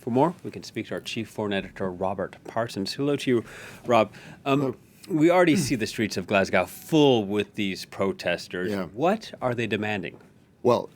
For more, we can speak to our chief foreign editor, Robert Parsons. Hello to you, Rob. We already see the streets of Glasgow full with these protesters. Yeah. What are they demanding? Well,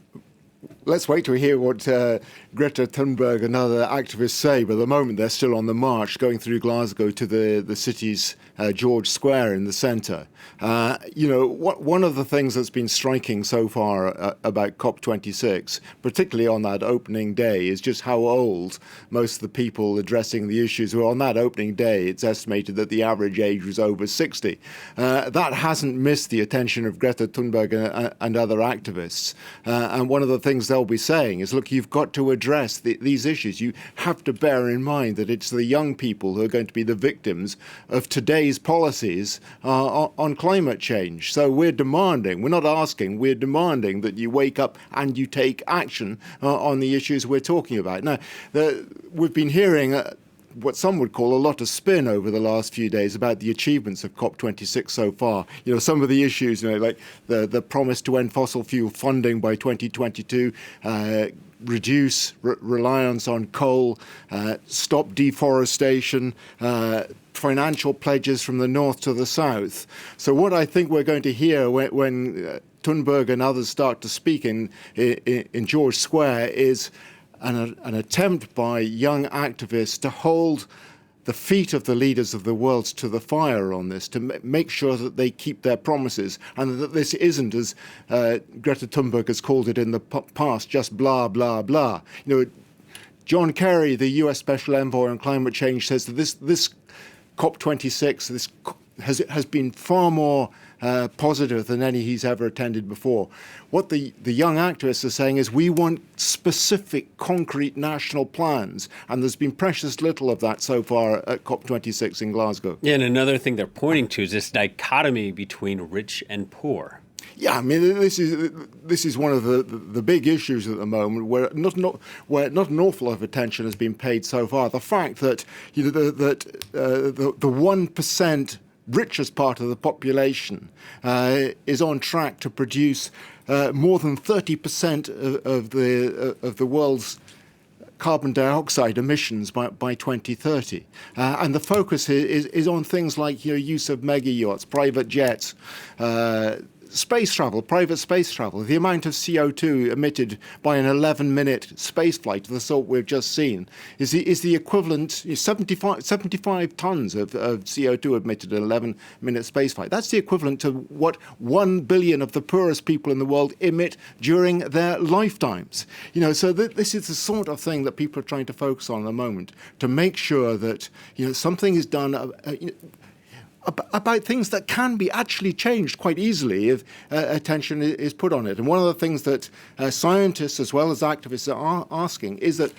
let's wait to hear what Greta Thunberg and other activists say, but at the moment they're still on the march going through Glasgow to the city's George Square in the centre. One of the things that's been striking so far about COP26, particularly on that opening day, is just how old most of the people addressing the issues were. On that opening day, it's estimated that the average age was over 60. That hasn't missed the attention of Greta Thunberg and other activists. And one of the things they'll be saying is, look, you've got to address these issues. You have to bear in mind that it's the young people who are going to be the victims of today's policies on climate change. So we're not asking, we're demanding that you wake up and you take action on the issues we're talking about. Now, we've been hearing what some would call a lot of spin over the last few days about the achievements of COP26 so far. Some of the issues, like the promise to end fossil fuel funding by 2022, reduce reliance on coal, stop deforestation, financial pledges from the north to the south. So what I think we're going to hear when Thunberg and others start to speak in George Square is an attempt by young activists to hold the feet of the leaders of the world to the fire on this, to make sure that they keep their promises and that this isn't, as Greta Thunberg has called it in the past, just blah, blah, blah. John Kerry, the US Special Envoy on Climate Change, says that this COP26 has been far more positive than any he's ever attended before. What the young activists are saying is we want specific, concrete national plans, and there's been precious little of that so far at COP26 in Glasgow. Yeah, and another thing they're pointing to is this dichotomy between rich and poor. Yeah, I mean, this is one of the big issues at the moment, where not an awful lot of attention has been paid so far. The fact that the 1% richest part of the population is on track to produce more than 30% of the world's carbon dioxide emissions by 2030. And the focus is on things like use of mega yachts, private jets, space travel, private space travel. The amount of CO2 emitted by an 11-minute space flight, the sort we've just seen, is the equivalent 75 tons of CO2 emitted in an 11-minute space flight. That's the equivalent to what 1 billion of the poorest people in the world emit during their lifetimes. So this is the sort of thing that people are trying to focus on at the moment, to make sure that something is done about things that can be actually changed quite easily if attention is put on it. And one of the things that scientists as well as activists are asking is that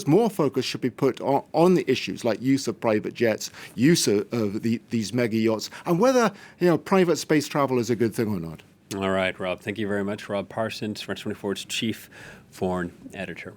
more focus should be put on the issues like use of private jets, use of these mega yachts, and whether private space travel is a good thing or not. All right, Rob. Thank you very much. Rob Parsons, France 24's chief foreign editor.